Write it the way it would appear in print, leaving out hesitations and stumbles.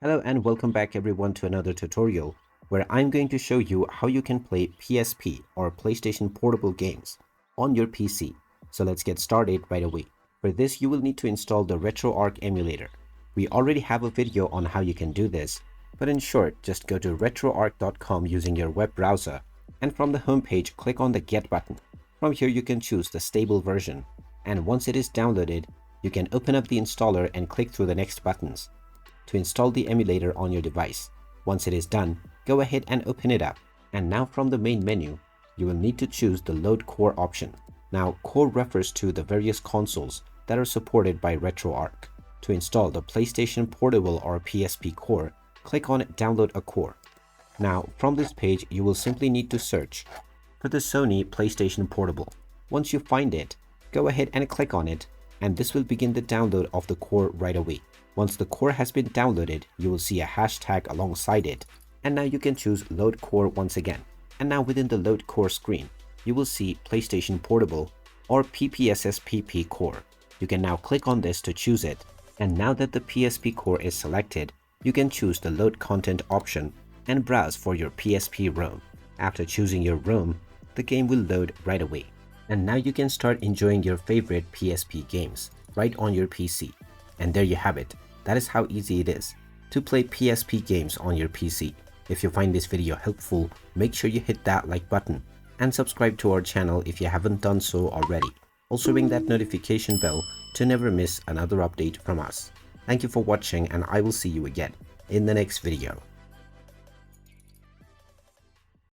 Hello and welcome back everyone to another tutorial where I'm going to show you how you can play PSP or PlayStation Portable games on your PC. So let's get started right away. For this you will need to install the RetroArch emulator. We already have a video on how you can do this, but in short just go to retroarch.com using your web browser and from the homepage click on the Get button. From here you can choose the stable version, and once it is downloaded you can open up the installer and click through the next buttons to install the emulator on your device. Once it is done, go ahead and open it up. And now from the main menu, you will need to choose the Load Core option. Now, Core refers to the various consoles that are supported by RetroArch. To install the PlayStation Portable or PSP Core, click on Download a Core. Now, from this page, you will simply need to search for the Sony PlayStation Portable. Once you find it, go ahead and click on it, and this will begin the download of the core right away. Once the core has been downloaded, you will see a hashtag alongside it, and now you can choose Load Core once again. And now within the Load Core screen, you will see PlayStation Portable or PPSSPP Core. You can now click on this to choose it, and now that the PSP Core is selected, you can choose the Load Content option and browse for your PSP ROM. After choosing your ROM, the game will load right away. And now you can start enjoying your favorite PSP games right on your PC. And there you have it. That is how easy it is to play PSP games on your PC. If you find this video helpful, make sure you hit that like button and subscribe to our channel if you haven't done so already. Also ring that notification bell to never miss another update from us. Thank you for watching, and I will see you again in the next video.